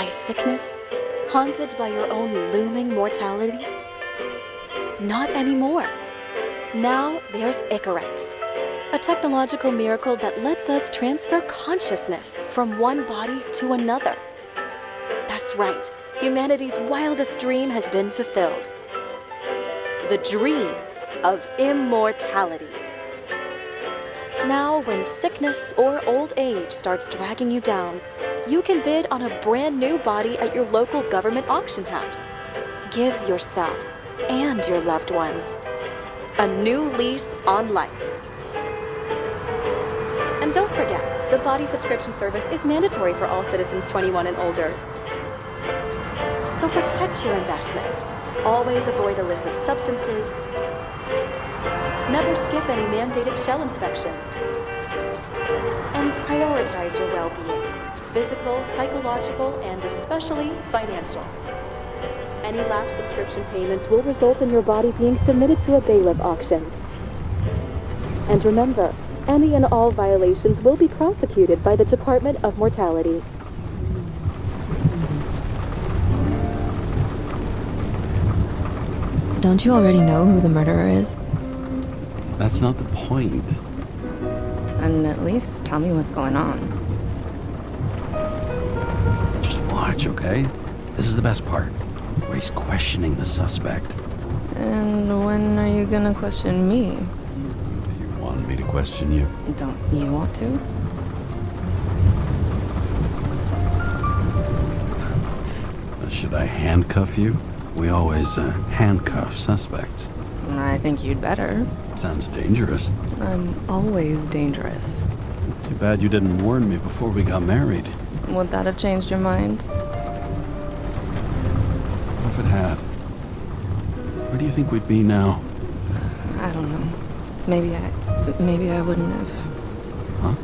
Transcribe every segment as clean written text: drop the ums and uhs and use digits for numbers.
by sickness? Haunted by your own looming mortality? Not anymore. Now there's Icarite, a technological miracle that lets us transfer consciousness from one body to another. That's right, humanity's wildest dream has been fulfilled. The dream of immortality. Now, when sickness or old age starts dragging you down, you can bid on a brand new body at your local government auction house. Give yourself and your loved ones a new lease on life. And don't forget, the body subscription service is mandatory for all citizens 21 and older. So protect your investment. Always avoid illicit substances. Never skip any mandated shell inspections. And prioritize your well-being, physical, psychological, and especially financial. Any lapsed subscription payments will result in your body being submitted to a bailiff auction. And remember, any and all violations will be prosecuted by the Department of Mortality. Don't you already know who the murderer is? That's not the point. And at least tell me what's going on. Just watch, okay? This is the best part, where he's questioning the suspect. And when are you gonna question me? You want me to question you? Don't you want to? Should I handcuff you? We always handcuff suspects. I think you'd better. Sounds dangerous. I'm always dangerous. Too bad you didn't warn me before we got married. Would that have changed your mind? What if it had? Where do you think we'd be now? I don't know. Maybe I wouldn't have. Huh?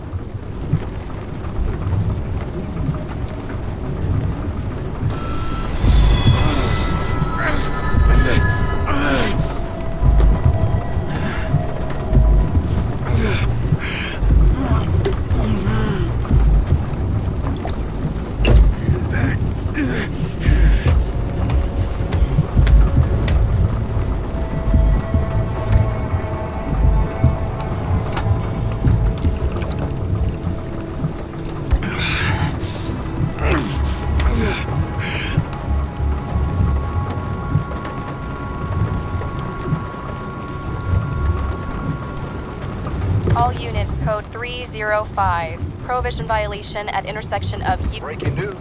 All units, code 305. Prohibition violation at intersection of... Breaking news.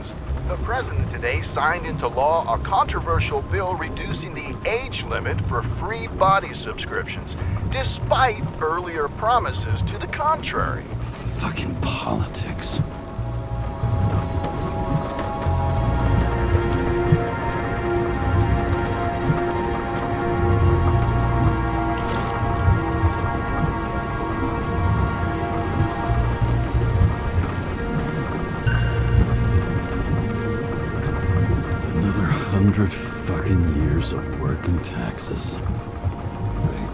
The president today signed into law a controversial bill reducing the age limit for free body subscriptions, despite earlier promises to the contrary. Fucking politics. Another 100 fucking years of work and taxes. Great.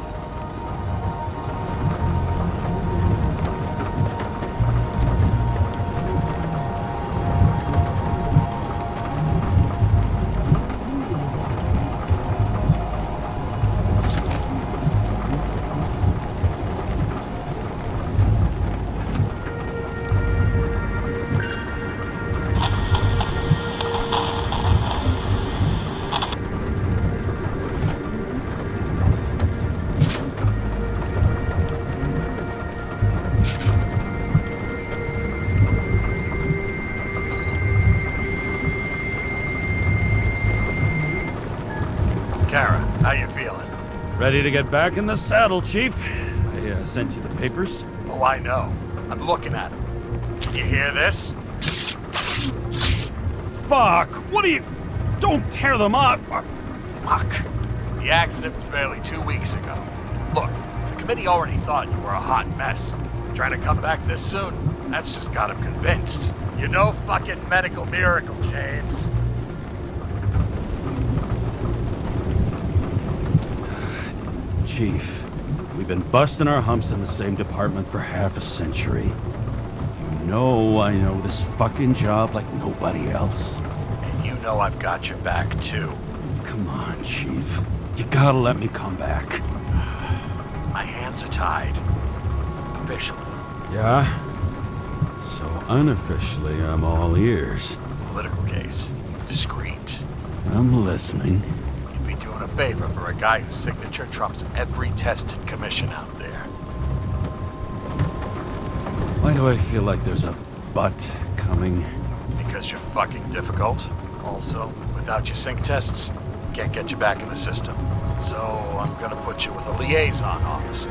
Karra, how you feeling? Ready to get back in the saddle, Chief. I sent you the papers. Oh, I know. I'm looking at them. You hear this? Fuck! What are you... Don't tear them up! Fuck! The accident was barely 2 weeks ago. Look, the committee already thought you were a hot mess. Trying to come back this soon, that's just got them convinced. You're no fucking medical miracle, James. Chief, we've been busting our humps in the same department for half a century. You know I know this fucking job like nobody else. know I've got your back, too. Come on, Chief. You gotta let me come back. My hands are tied. Officially. Yeah? So unofficially, I'm all ears. Political case. Discreet. I'm listening. You'd be doing a favor for a guy whose signature trumps every tested commission out there. Why do I feel like there's a but coming? Because you're fucking difficult. Also, without your sync tests, can't get you back in the system. So I'm gonna put you with a liaison officer.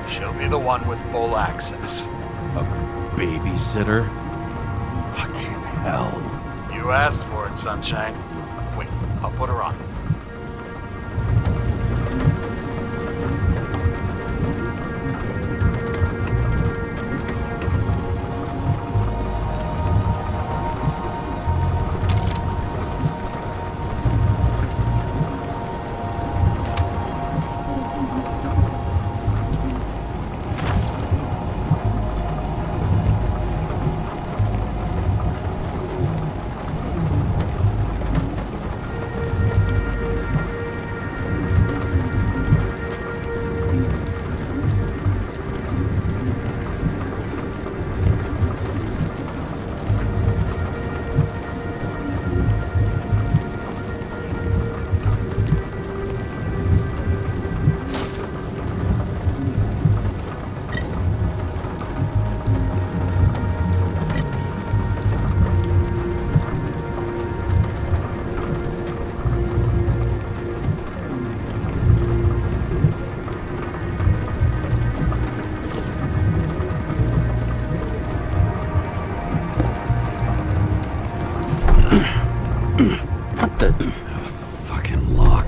She'll be the one with full access. A babysitter? Fucking hell. You asked for it, Sunshine. Wait, I'll put her on. Not the fucking lock.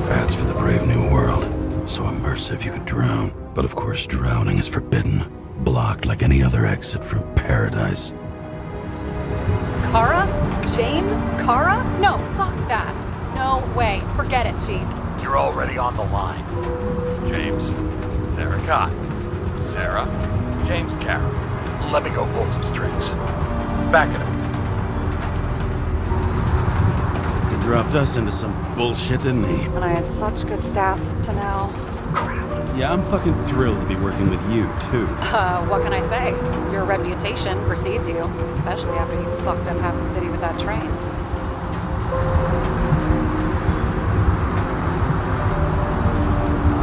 That's for the brave new world. So immersive you could drown. But of course drowning is forbidden. Blocked like any other exit from paradise. Karra? James Karra? No, fuck that. No way. Forget it, Chief. You're already on the line. James, Sarah Cott. Sarah, James Karra. Let me go pull some strings. Back it up. He dropped us into some bullshit, didn't he? And I had such good stats up to now. Crap. Yeah, I'm fucking thrilled to be working with you, too. What can I say? Your reputation precedes you, especially after you fucked up half the city with that train.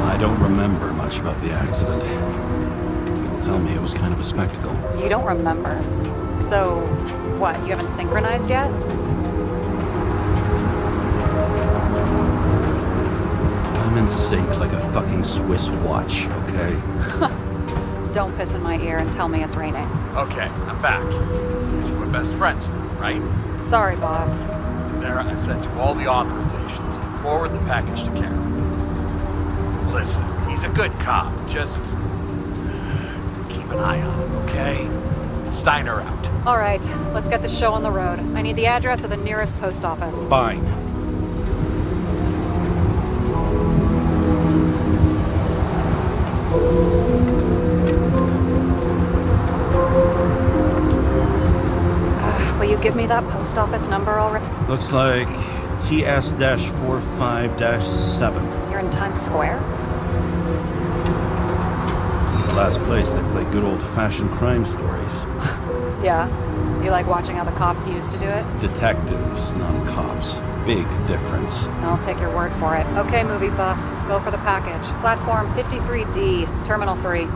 I don't remember much about the accident. People tell me it was kind of a spectacle. You don't remember. So, what, you haven't synchronized yet? I'm in sync like a fucking Swiss watch, okay? Don't piss in my ear and tell me it's raining. Okay, I'm back. So we're best friends now, right? Sorry, boss. Sarah, I've sent you all the authorizations. Forward the package to Karra. Listen, he's a good cop. Just keep an eye on him, okay? Steiner out. All right, let's get the show on the road. I need the address of the nearest post office. Fine. Will you give me that post office number already? Looks like TS-45-7. You're in Times Square? It's the last place they play good old-fashioned crime stories. Yeah. You like watching how the cops used to do it? Detectives, not cops. Big difference. I'll take your word for it. Okay, movie buff. Go for the package. Platform 53D, Terminal 3.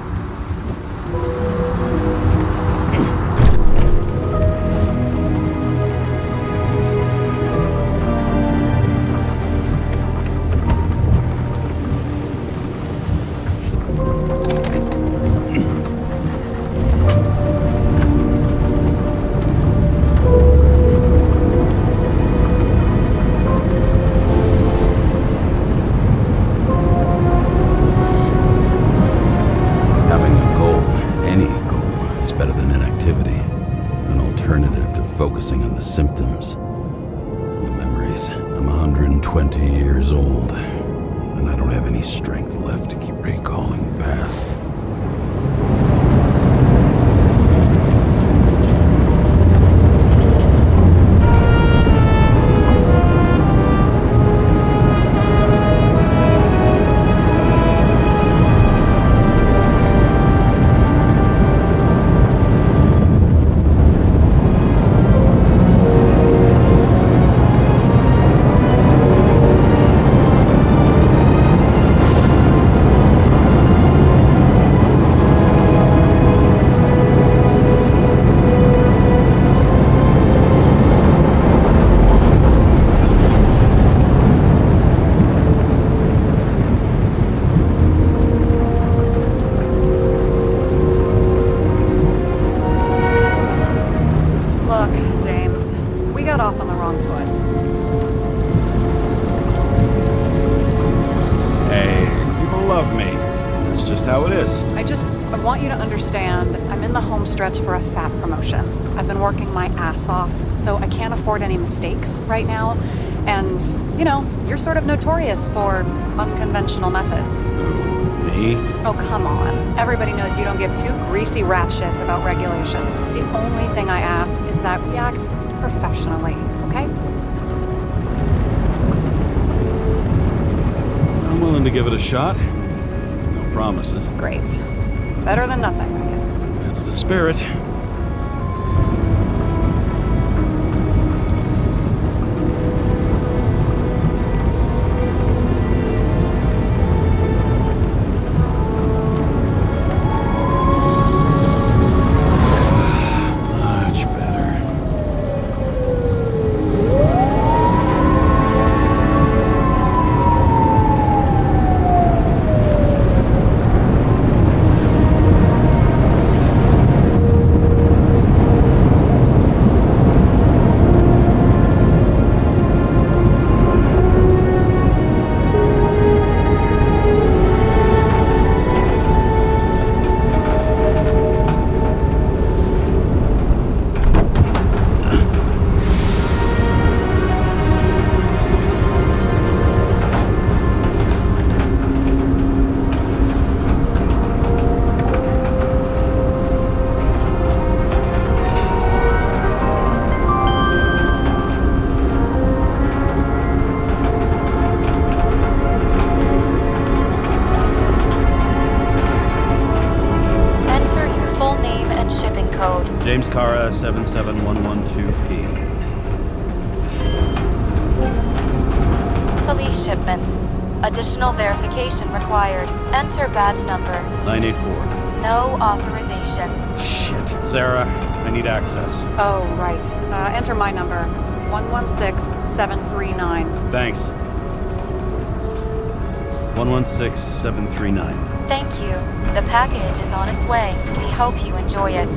Focusing on the symptoms and the memories. I'm 120 years old. and I don't have any strength left to keep recalling the past. Look, James, we got off on the wrong foot. Hey, people love me. That's just how it is. I want you to understand, I'm in the home stretch for a fat promotion. I've been working my ass off, so I can't afford any mistakes right now. And, you know, you're sort of notorious for unconventional methods. Who? Me? Oh, come on. Everybody knows you don't give two greasy rat shits about regulations. The only thing I ask is that we act professionally, okay? I'm willing to give it a shot. No promises. Great. Better than nothing, I guess. That's the spirit. Much better. James Karra, 77112P. Police shipment. Additional verification required. Enter badge number. 984. No authorization. Shit. Sarah, I need access. Oh, right. Enter my number. 116739. Thanks. 116739. Thank you. The package is on its way. We hope you enjoy it.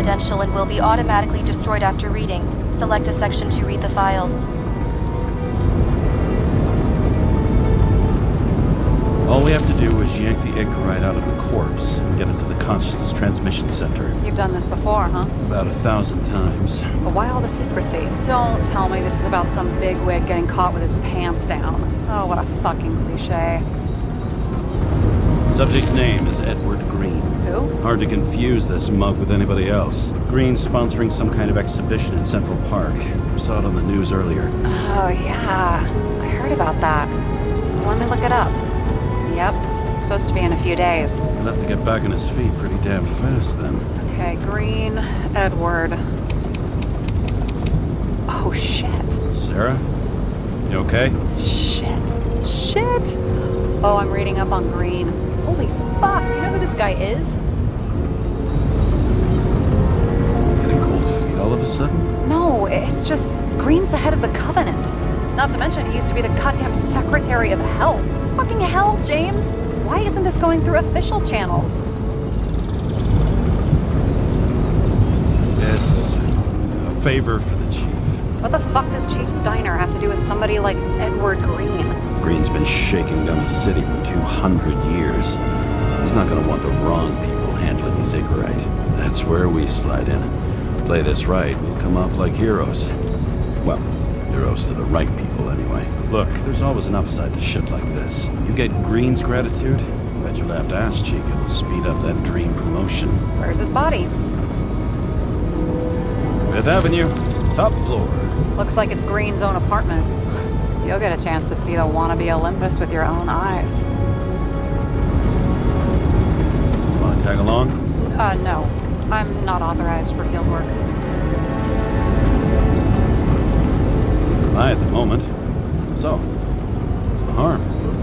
confidential and will be automatically destroyed after reading. Select a section to read the files. All we have to do is yank the Icarite out of the corpse and get it to the consciousness transmission center. You've done this before, huh? About 1,000 times. But why all the secrecy? Don't tell me this is about some bigwig getting caught with his pants down. Oh, what a fucking cliche. Subject's name is Edward Green. Who? Hard to confuse this mug with anybody else. Green's sponsoring some kind of exhibition in Central Park. Saw it on the news earlier. Oh, yeah. I heard about that. Let me look it up. Yep. Supposed to be in a few days. He'll have to get back on his feet pretty damn fast then. Okay, Green, Edward. Oh, shit. Sarah? You okay? Shit. Oh, I'm reading up on Green. Holy fuck, you know who this guy is? Getting cold feet all of a sudden? No, it's just Green's the head of the Covenant. Not to mention, he used to be the goddamn Secretary of Health. Fucking hell, James! Why isn't this going through official channels? It's a favor for the chief. What the fuck does Chief Steiner have to do with somebody like Edward Green? Green's been shaking down the city for 200 years. He's not gonna want the wrong people handling his Icarite. That's where we slide in. Play this right, we'll come off like heroes. Well, heroes to the right people, anyway. Look, there's always an upside to shit like this. You get Green's gratitude, bet your left ass cheek it'll speed up that dream promotion. Where's his body? 5th Avenue, top floor. Looks like it's Green's own apartment. You'll get a chance to see the wannabe Olympus with your own eyes. Wanna tag along? No. I'm not authorized for field work. Lie at the moment. So, what's the harm?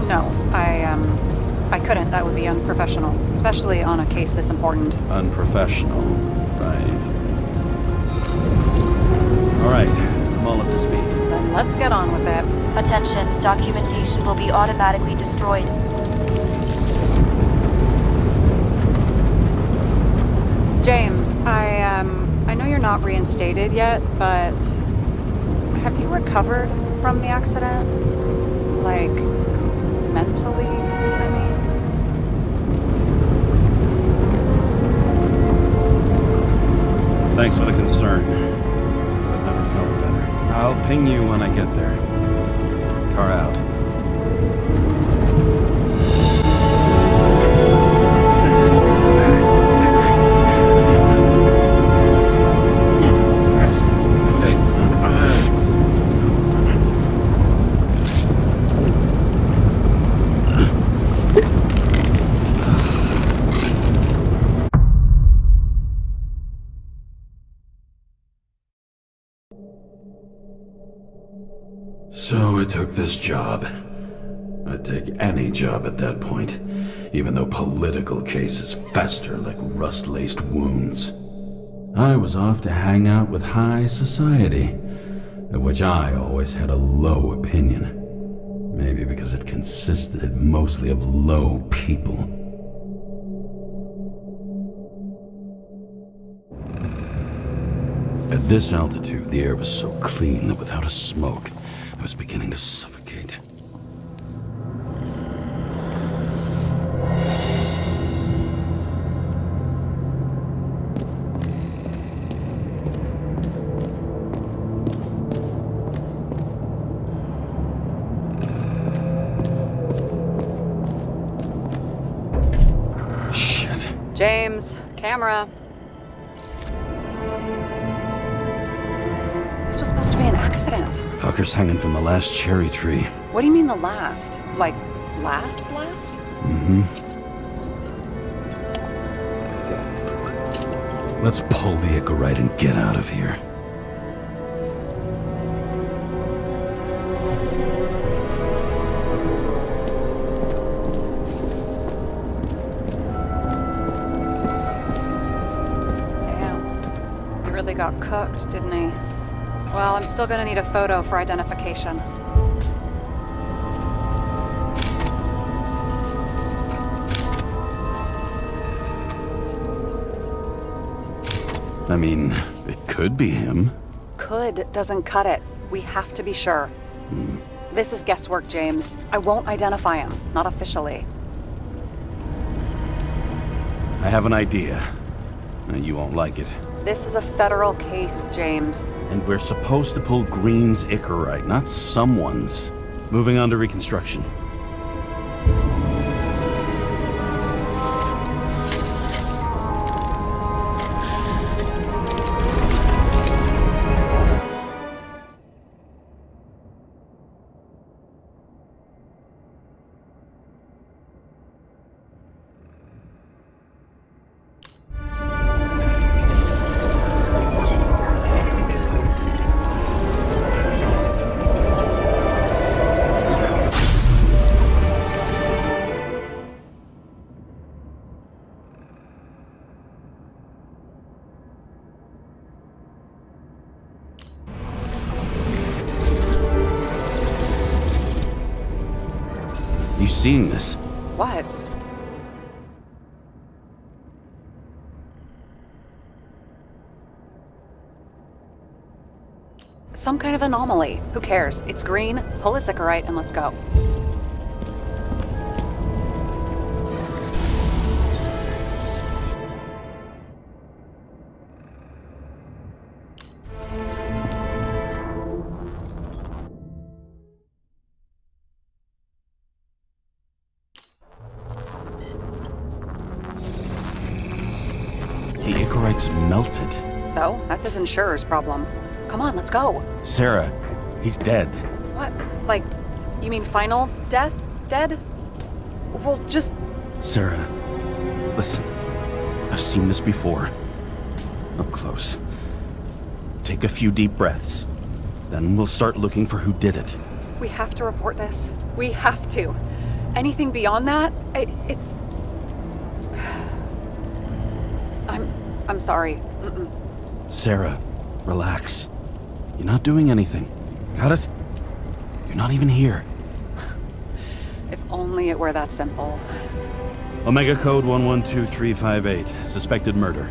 No, I couldn't. That would be unprofessional, especially on a case this important. Unprofessional, right. Alright, I'm all up to speed. Then let's get on with it. Attention, documentation will be automatically destroyed. James, I know you're not reinstated yet, but have you recovered from the accident? Like, mentally, I mean? Thanks for the concern. I've never felt better. I'll ping you when I get there. Car out. So I took this job. I'd take any job at that point, even though political cases fester like rust-laced wounds. I was off to hang out with high society, of which I always had a low opinion. Maybe because it consisted mostly of low people. At this altitude, the air was so clean that without a smoke, I was beginning to suffocate. Shit. James, camera. This was supposed to be an accident. Fucker's hanging from the last cherry tree. What do you mean the last? Like, last? Mm-hmm. Let's pull the Icarite and get out of here. Damn. He really got cooked, didn't he? Well, I'm still gonna need a photo for identification. I mean, it could be him. Could doesn't cut it. We have to be sure. This is guesswork, James. I won't identify him. Not officially. I have an idea. You won't like it. This is a federal case, James. And we're supposed to pull Green's Icarite, not someone's. Moving on to reconstruction. You seeing this? What? Some kind of anomaly. Who cares? It's green, pull its Icarite, and let's go. The Icarite's melted. So, that's his insurer's problem. Come on, let's go. Sarah, he's dead. What? Like, you mean final death? Dead? Well, just... Sarah, listen. I've seen this before. Up close. Take a few deep breaths. Then we'll start looking for who did it. We have to report this. We have to. Anything beyond that, it's... I'm sorry. Mm-mm. Sarah, relax. You're not doing anything. Got it? You're not even here. If only it were that simple. Omega code 112358. Suspected murder.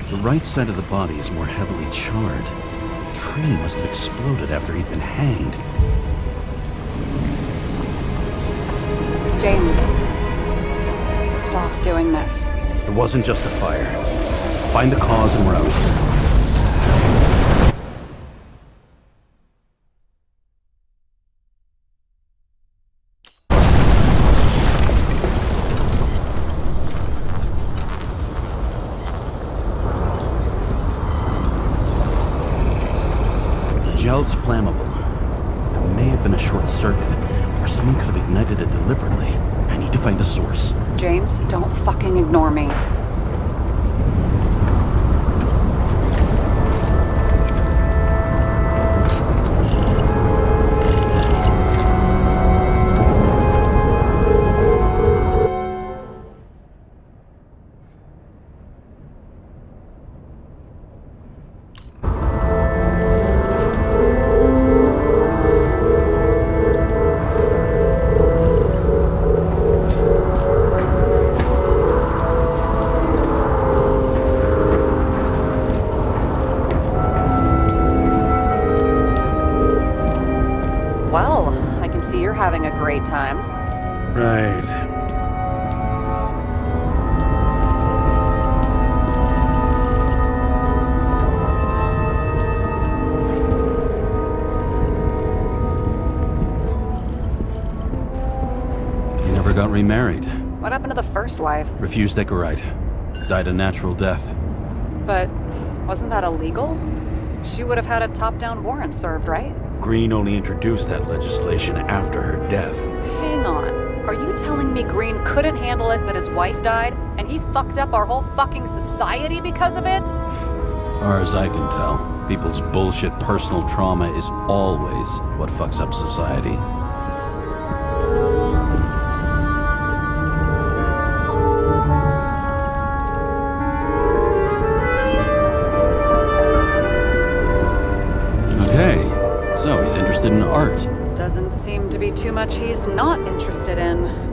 The right side of the body is more heavily charred. The tree must have exploded after he'd been hanged. James, stop doing this. It wasn't just a fire. Find the cause and we're out of here. Gel's flammable. It may have been a short circuit, or someone could have ignited it deliberately. I need to find the source. James, don't fucking ignore me. Having a great time. Right. You never got remarried. What happened to the first wife? Refused Icarite. Died a natural death. But wasn't that illegal? She would have had a top-down warrant served, right? Green only introduced that legislation after her death. Hang on. Are you telling me Green couldn't handle it that his wife died, and he fucked up our whole fucking society because of it? Far as I can tell, people's bullshit personal trauma is always what fucks up society. too much he's not interested in.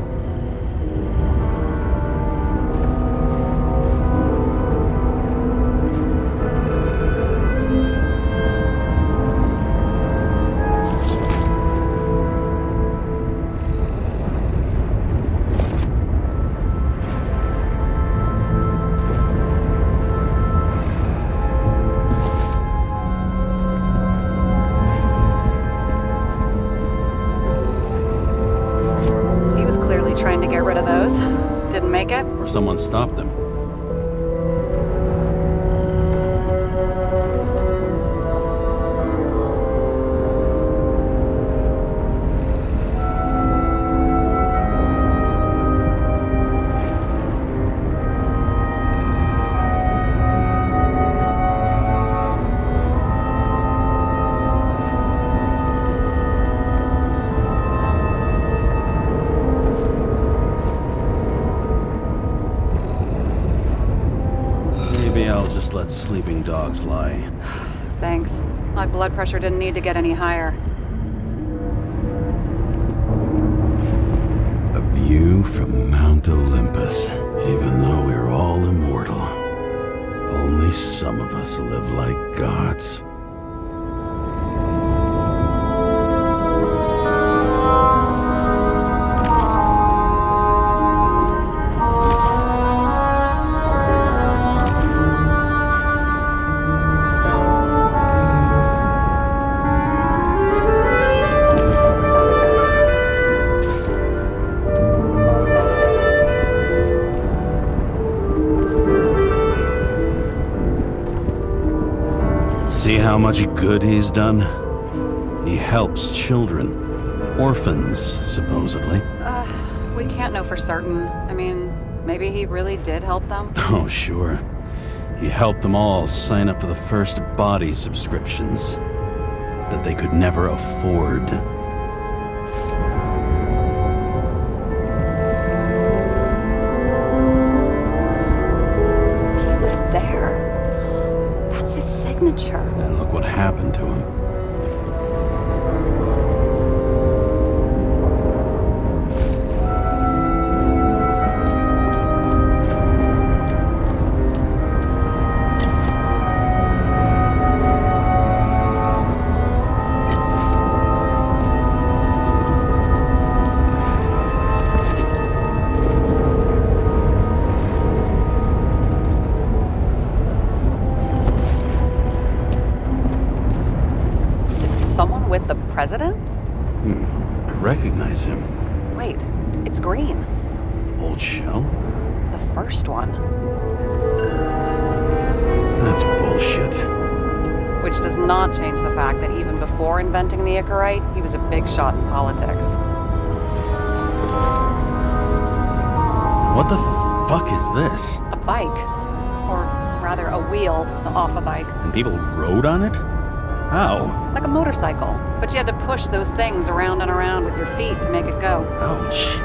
Trying to get rid of those. Didn't make it. Or someone stopped them. Maybe I'll just let sleeping dogs lie. Thanks. My blood pressure didn't need to get any higher. A view from Mount Olympus. Even though we're all immortal, only some of us live like gods. See how much good he's done? He helps children. Orphans, supposedly. We can't know for certain. I mean, maybe he really did help them. Oh, sure. He helped them all sign up for the first body subscriptions that they could never afford. He was there. That's his signature. And look what happened to him. With the president? I recognize him. Wait, it's green. Old shell? The first one. That's bullshit. Which does not change the fact that even before inventing the Icarite, he was a big shot in politics. What the fuck is this? A bike. Or rather, a wheel off a bike. And people rode on it? How? Like a motorcycle. But you had to push those things around and around with your feet to make it go. Ouch.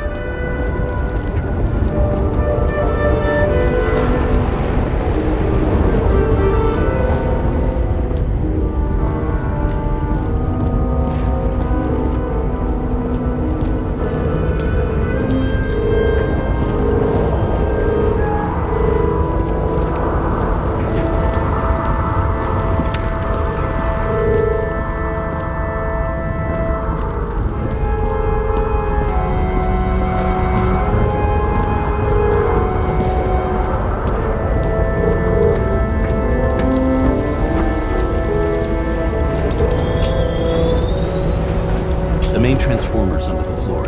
Transformers under the floor.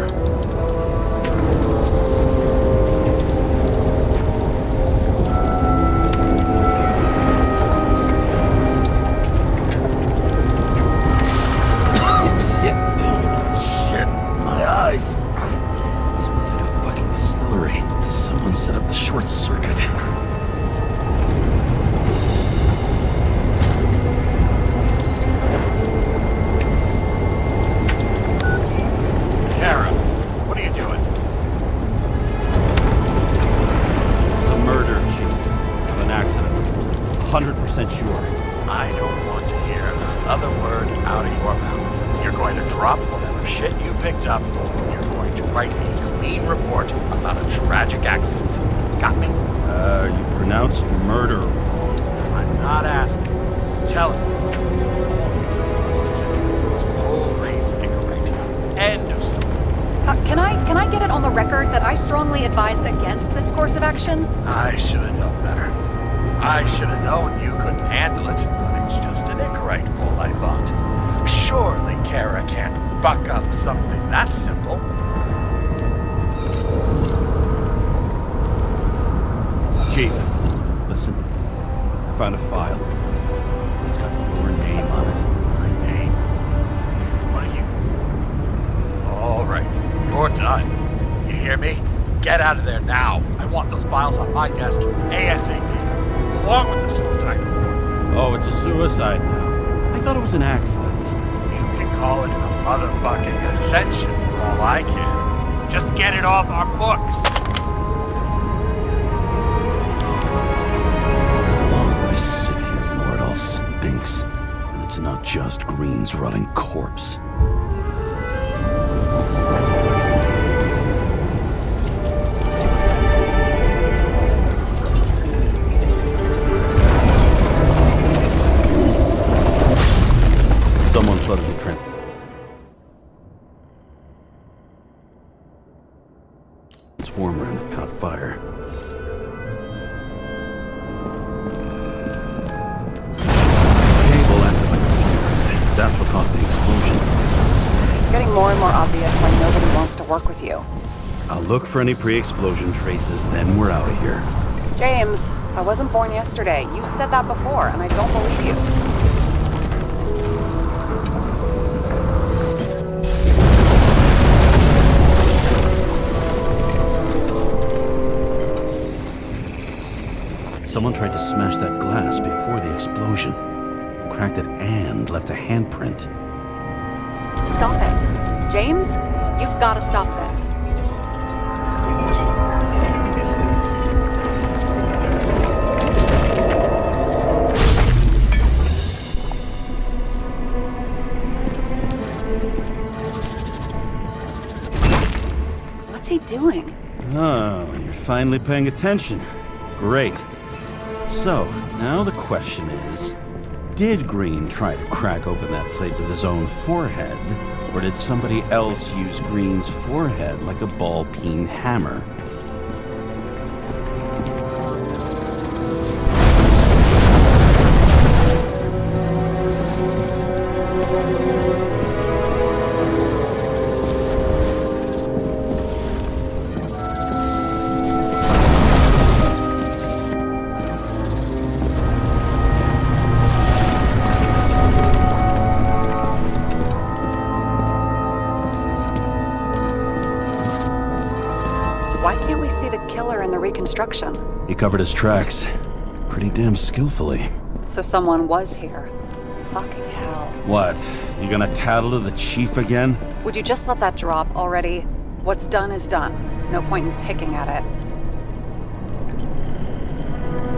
Shit, my eyes. Smells like a fucking distillery. Someone set up the short circuit. Karra, what are you doing? This is a murder, Chief. Of an accident. 100% sure. I don't want to hear another word out of your mouth. You're going to drop whatever of shit you picked up, you're going to write me a clean report about a tragic accident. Got me? You pronounced murder wrong. I'm not asking. I'm telling you. Paul reads incorrect. End of story. Can I get it on the record that I strongly advised against this course of action? I should have known better. I should have known you couldn't handle it. It's just an incorrect pull, I thought. Surely Karra can't fuck up something that simple. Chief, listen. I found a file. It's got your name on it. My name? What are you? All right, you're done. You hear me? Get out of there now. I want those files on my desk ASAP, along with the suicide report. Oh, it's a suicide now. I thought it was an accident. You can call it a motherfucking ascension for all I care. Just get it off our books. I sit here, Lord, all stinks. And it's not just Green's rotting corpse. Someone flooded the train. Transformer and it caught fire. That's what caused the explosion. It's getting more and more obvious why nobody wants to work with you. I'll look for any pre-explosion traces, then we're out of here. James, I wasn't born yesterday. You said that before, and I don't believe you. Someone tried to smash that glass before the explosion. Cracked it and left a handprint. Stop it. James, you've got to stop this. What's he doing? Oh, you're finally paying attention. Great. So, now the question is, did Green try to crack open that plate with his own forehead, or did somebody else use Green's forehead like a ball-peen hammer? Why can't we see the killer in the reconstruction? He covered his tracks pretty damn skillfully. So someone was here. Fucking hell. What? You gonna tattle to the chief again? Would you just let that drop already? What's done is done. No point in picking at it.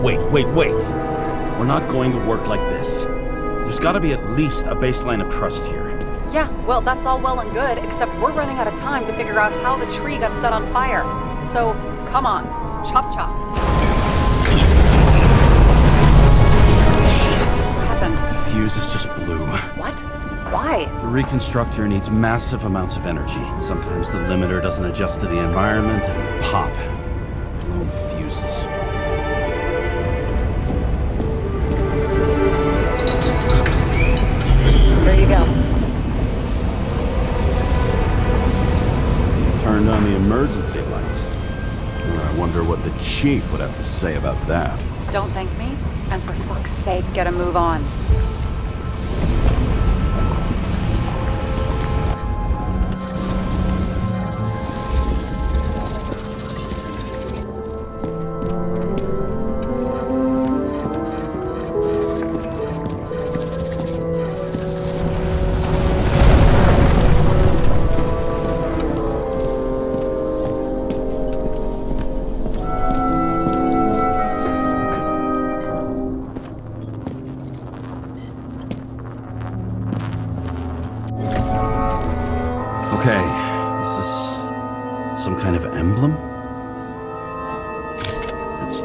Wait. We're not going to work like this. There's gotta be at least a baseline of trust here. Yeah, well, that's all well and good, except we're running out of time to figure out how the tree got set on fire. So, come on. Chop chop. What happened? The fuses just blew. What? Why? The reconstructor needs massive amounts of energy. Sometimes the limiter doesn't adjust to the environment and pop. Blown fuses. There you go. Turned on the emergency lights. I wonder what the chief would have to say about that. Don't thank me, and for fuck's sake, get a move on.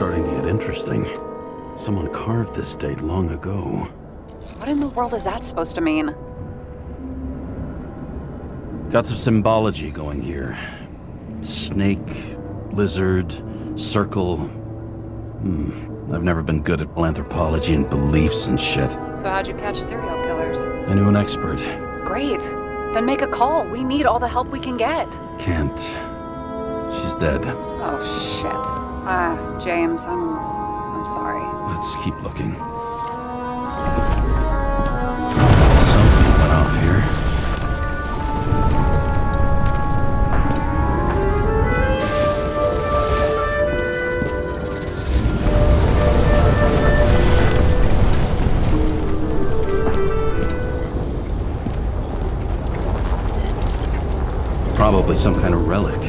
starting to get interesting. Someone carved this date long ago. What in the world is that supposed to mean? Got some symbology going here. Snake, lizard, circle. I've never been good at anthropology and beliefs and shit. So how'd you catch serial killers? I knew an expert. Great. Then make a call. We need all the help we can get. Can't. She's dead. Oh, shit. James, I'm sorry. Let's keep looking. Something went off here. Probably some kind of relic.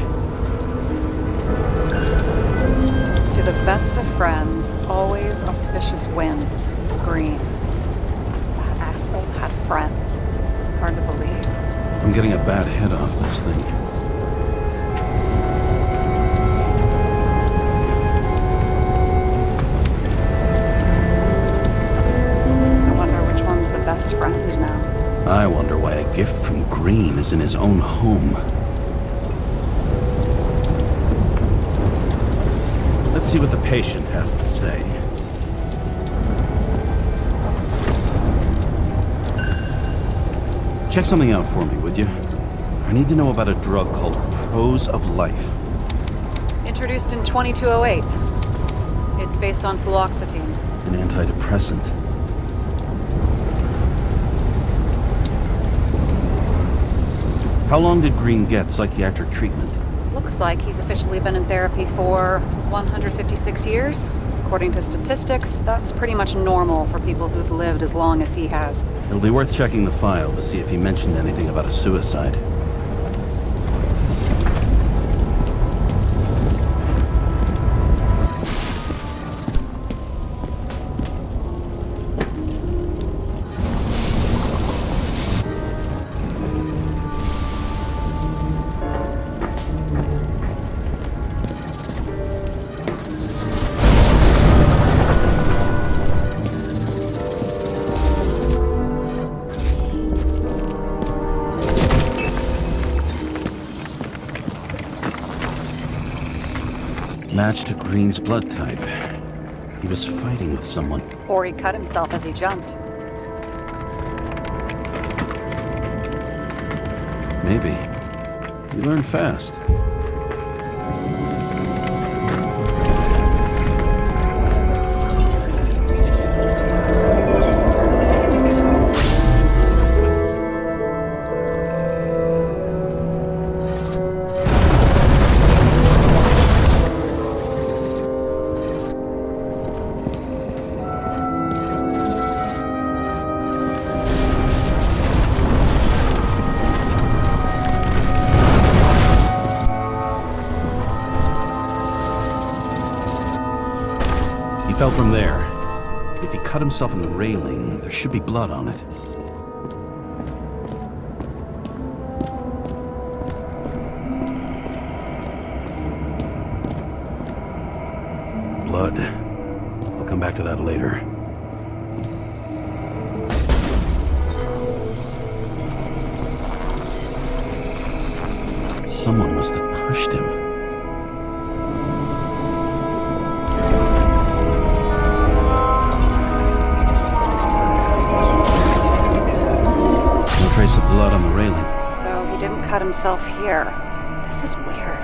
To the best of friends, always auspicious winds. Green. That asshole had friends. Hard to believe. I'm getting a bad hit off this thing. I wonder which one's the best friend now. I wonder why a gift from Green is in his own home. Let's see what the patient has to say. Check something out for me, would you? I need to know about a drug called Prose of Life. Introduced in 2208. It's based on fluoxetine. An antidepressant. How long did Green get psychiatric treatment? Looks like he's officially been in therapy for 156 years. According to statistics, that's pretty much normal for people who've lived as long as he has. It'll be worth checking the file to see if he mentioned anything about a suicide. Match to Green's blood type. He was fighting with someone. Or he cut himself as he jumped. Maybe. You learn fast. Fell from there. If he cut himself in the railing, there should be blood on it. Blood. I'll come back to that later. Someone must have pushed him. Trace of blood on the railing. So he didn't cut himself here. This is weird.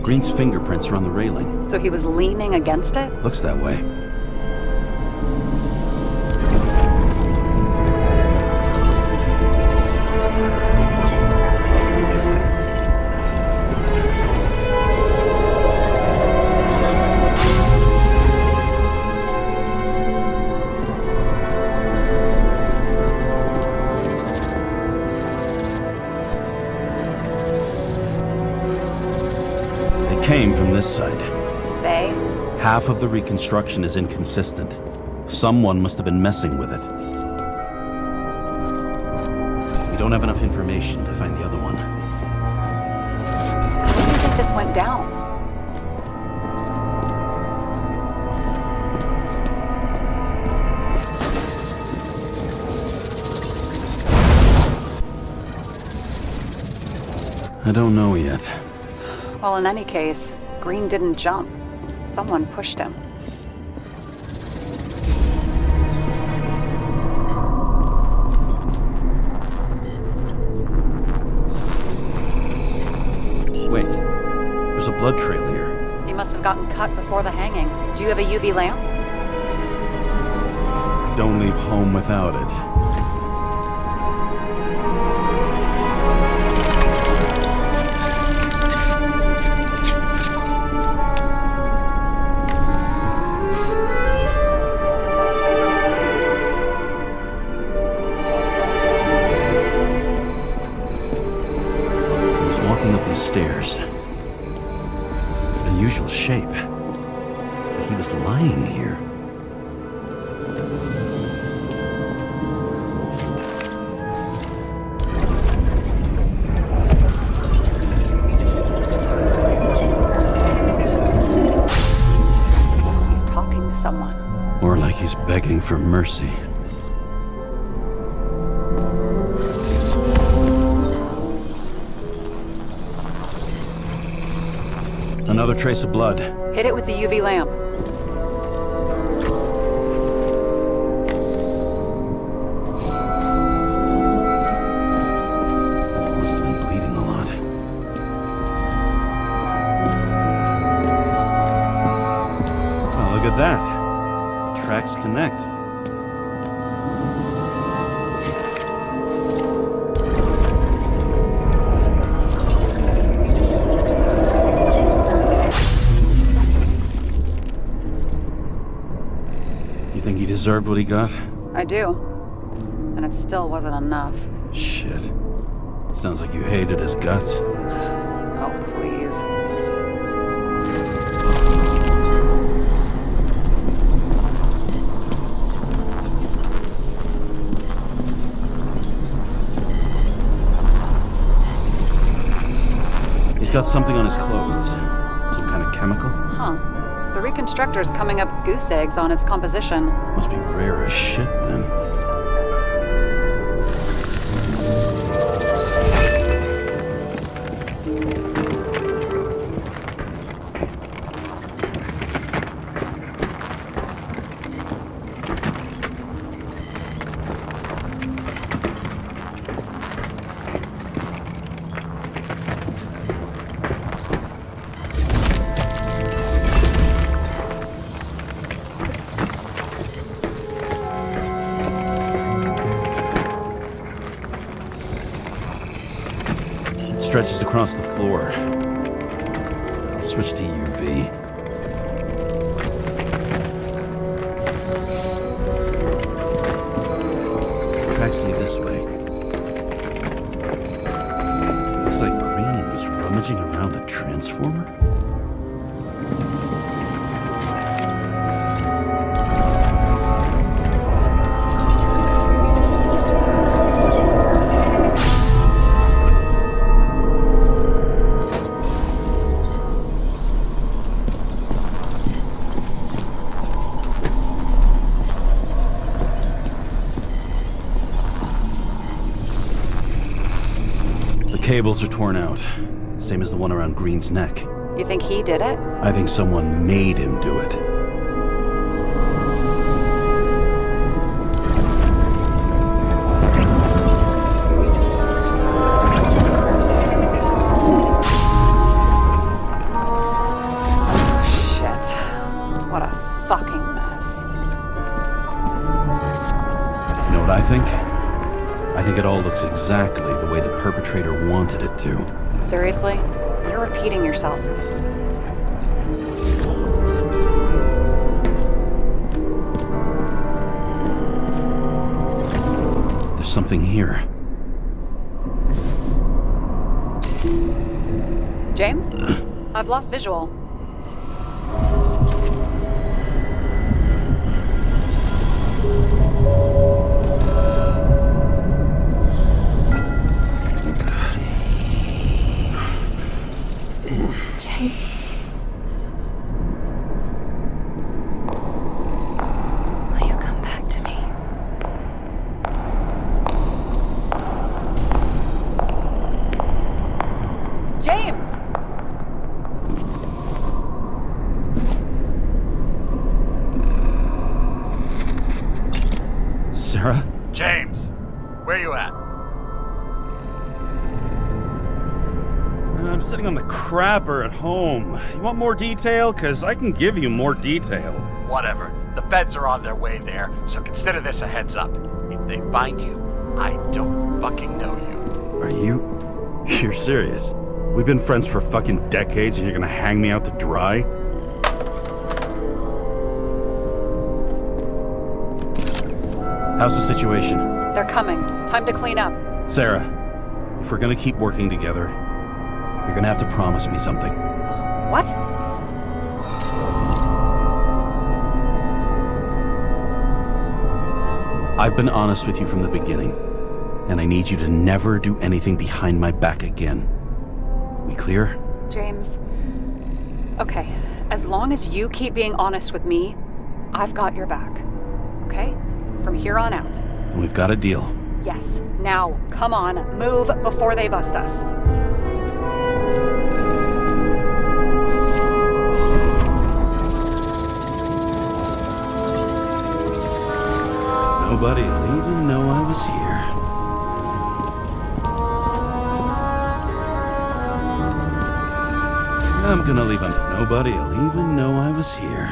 Green's fingerprints are on the railing. So he was leaning against it? Looks that way. Came from this side. They? Half of the reconstruction is inconsistent. Someone must have been messing with it. We don't have enough information to find the other one. How do you think this went down? I don't know yet. Well, in any case, Green didn't jump. Someone pushed him. Wait, there's a blood trail here. He must have gotten cut before the hanging. Do you have a UV lamp? Don't leave home without it. Stairs. Unusual shape. But he was lying here. He's talking to someone. Or like he's begging for mercy. Another trace of blood. Hit it with the UV lamp. Must have been bleeding a lot. Oh, look at that. The tracks connect. Think he deserved what he got? I do. And it still wasn't enough. Shit. Sounds like you hated his guts. Oh, please. He's got something on his clothes. Some kind of chemical? Huh. The reconstructor's coming up goose eggs on its composition. Must be rare as shit, then. Stretches across the floor. I'll switch to UV. Tracks lead this way. Looks like Green was rummaging around the transformer. Cables are torn out, same as the one around Green's neck. You think he did it? I think someone made him do it. Shit. What a fucking mess. You know what I think? I think it all looks exactly the way the perpetrator wanted it to. Seriously? You're repeating yourself. There's something here. James? I've lost visual. Karra? James, where you at? I'm sitting on the crapper at home. You want more detail? 'Cause I can give you more detail. Whatever. The feds are on their way there, so consider this a heads up. If they find you, I don't fucking know you. Are you? You're serious? We've been friends for fucking decades and you're gonna hang me out to dry? How's the situation? They're coming. Time to clean up. Sarah, if we're gonna keep working together, you're gonna have to promise me something. What? I've been honest with you from the beginning, and I need you to never do anything behind my back again. We clear? James. Okay, as long as you keep being honest with me, I've got your back. Okay? From here on out. Then we've got a deal. Yes. Now, come on, move before they bust us. Nobody'll even know I was here. I'm gonna leave them. Nobody'll even know I was here.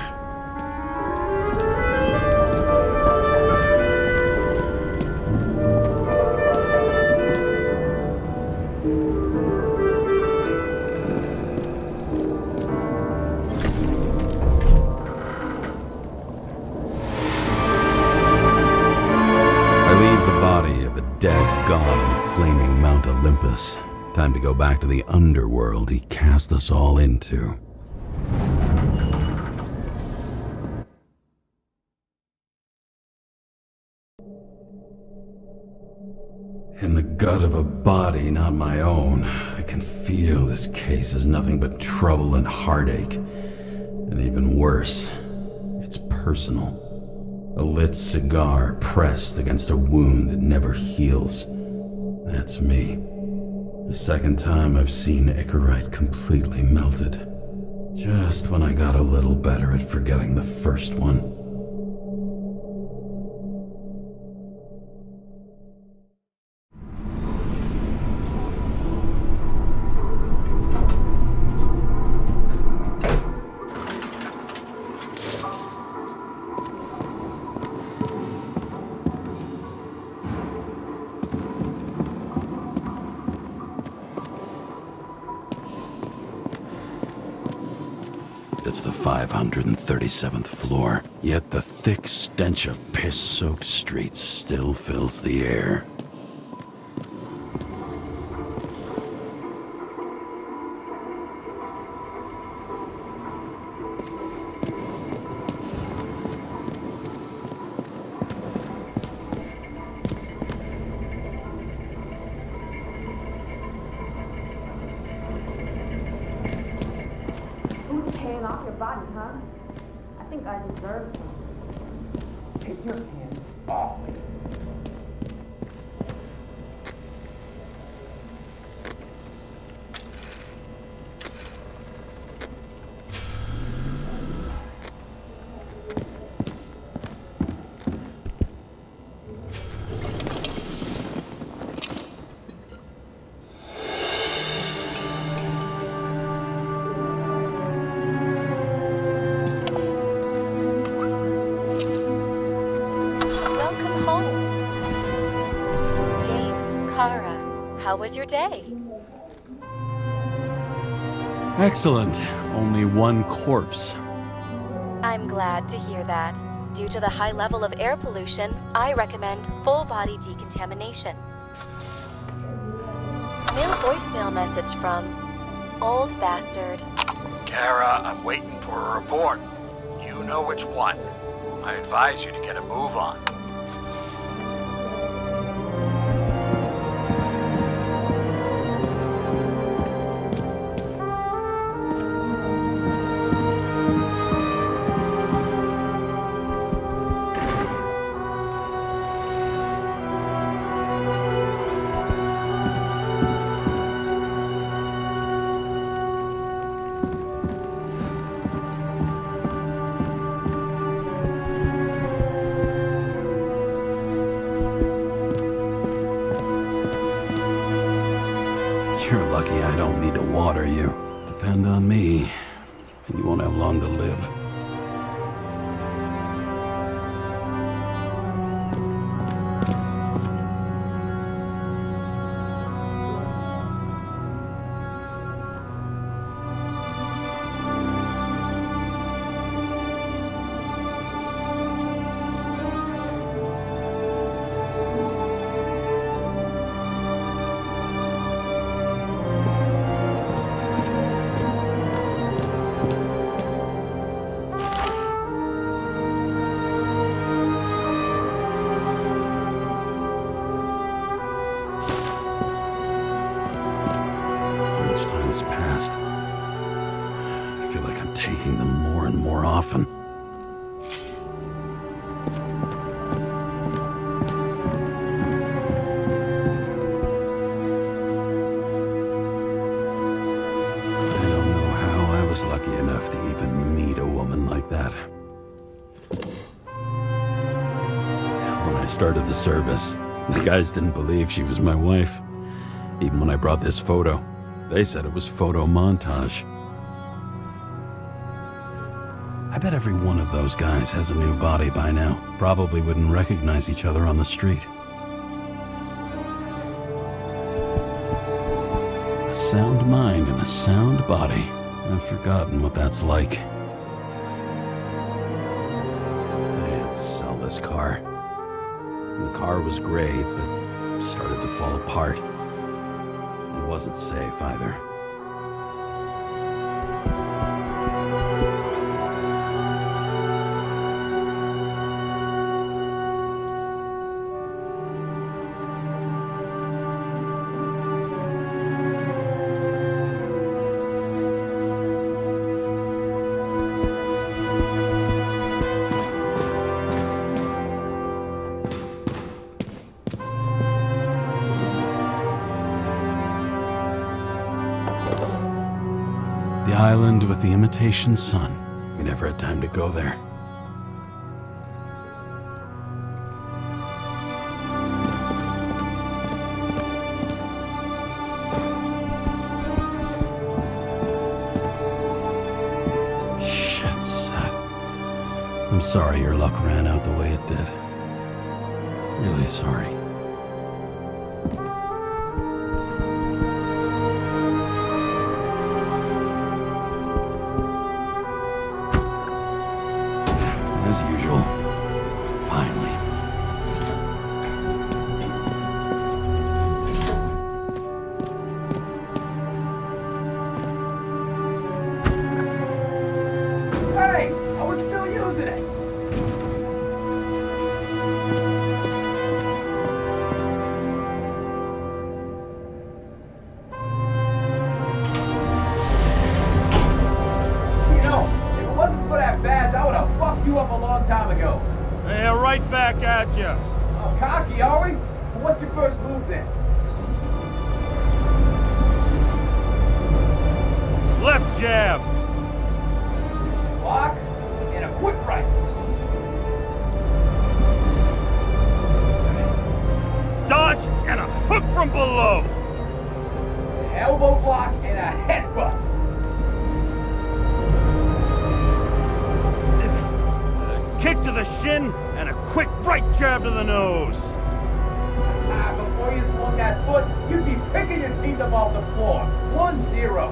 Dead god on the flaming Mount Olympus. Time to go back to the underworld he cast us all into. In the gut of a body not my own, I can feel this case is nothing but trouble and heartache. And even worse, it's personal. A lit cigar pressed against a wound that never heals. That's me. The second time I've seen Icarite completely melted. Just when I got a little better at forgetting the first one. It's the 537th floor, yet the thick stench of piss-soaked streets still fills the air. Off your body, huh? I think I deserve something. Take your hands off me. How was your day? Excellent. Only one corpse. I'm glad to hear that. Due to the high level of air pollution, I recommend full-body decontamination. New voicemail message from Old Bastard. Karra, I'm waiting for a report. You know which one. I advise you to get a move on. water you. Depend on me, and you won't have long to live. Past. I feel like I'm taking them more and more often. I don't know how I was lucky enough to even meet a woman like that. When I started the service, the guys didn't believe she was my wife. Even when I brought this photo. They said it was photo montage. I bet every one of those guys has a new body by now. Probably wouldn't recognize each other on the street. A sound mind and a sound body. I've forgotten what that's like. I had to sell this car. The car was great, but started to fall apart. It wasn't safe either. The island with the imitation sun. We never had time to go there. Shit, Seth. I'm sorry your luck ran out the way it did. Really sorry. As usual. Finally. Hey! I was still using it! You know, if it wasn't for that badge, I would have fucked you up a long time ago. Yeah, right back at you. Oh, cocky, are we? Well, what's your first move then? Left jab. Block and a quick right. Dodge and a hook from below. An elbow block and a headbutt. Kick to the shin and a quick right jab to the nose. Before you swung that foot, you'd be picking your teeth up off the floor. 1-0.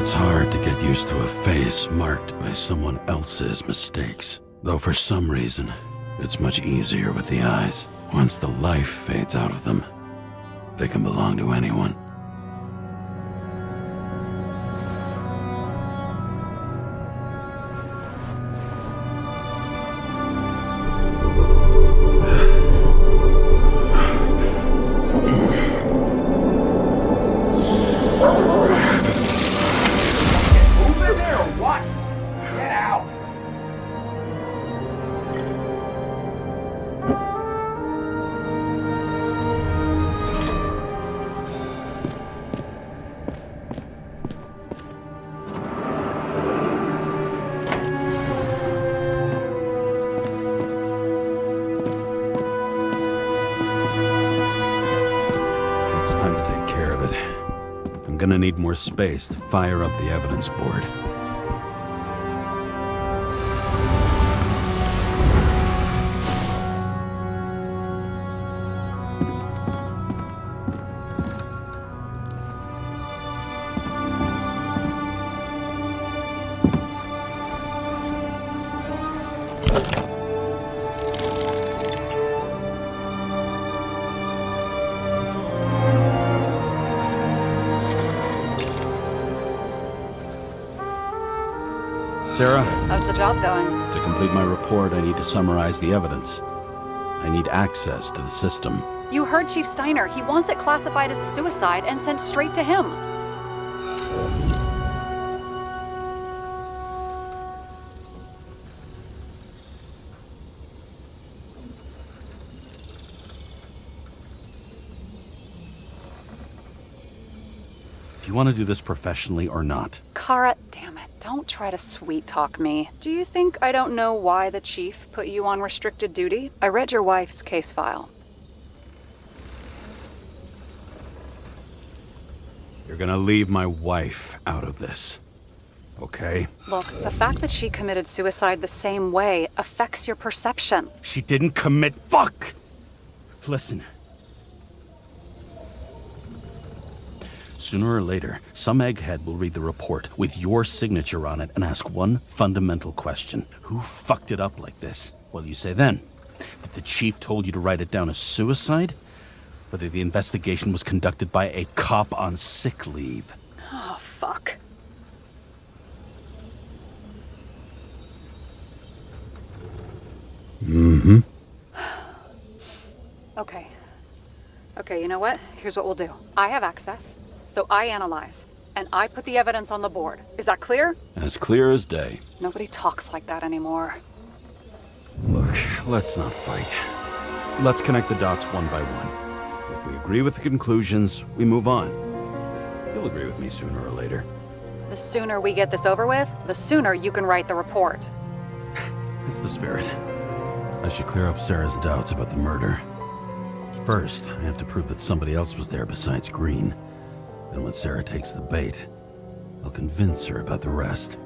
It's hard to get used to a face marked by someone else's mistakes. Though for some reason, it's much easier with the eyes. Once the life fades out of them, they can belong to anyone. Move in there or what? Get out. I'm gonna need more space to fire up the evidence board. Sarah? How's the job going? To complete my report, I need to summarize the evidence. I need access to the system. You heard Chief Steiner. He wants it classified as a suicide and sent straight to him. Do you want to do this professionally or not? Karra, damn it. Don't try to sweet-talk me. Do you think I don't know why the chief put you on restricted duty? I read your wife's case file. You're gonna leave my wife out of this, okay? Look, the fact that she committed suicide the same way affects your perception. She didn't commit. Fuck! Listen. Sooner or later, some egghead will read the report with your signature on it and ask one fundamental question. Who fucked it up like this? What do you say then? That the chief told you to write it down as suicide? Whether the investigation was conducted by a cop on sick leave? Oh, fuck. Mm-hmm. Okay, you know what? Here's what we'll do. I have access. So I analyze, and I put the evidence on the board. Is that clear? As clear as day. Nobody talks like that anymore. Look, let's not fight. Let's connect the dots one by one. If we agree with the conclusions, we move on. You'll agree with me sooner or later. The sooner we get this over with, the sooner you can write the report. That's the spirit. I should clear up Sarah's doubts about the murder. First, I have to prove that somebody else was there besides Green. And when Sarah takes the bait, I'll convince her about the rest.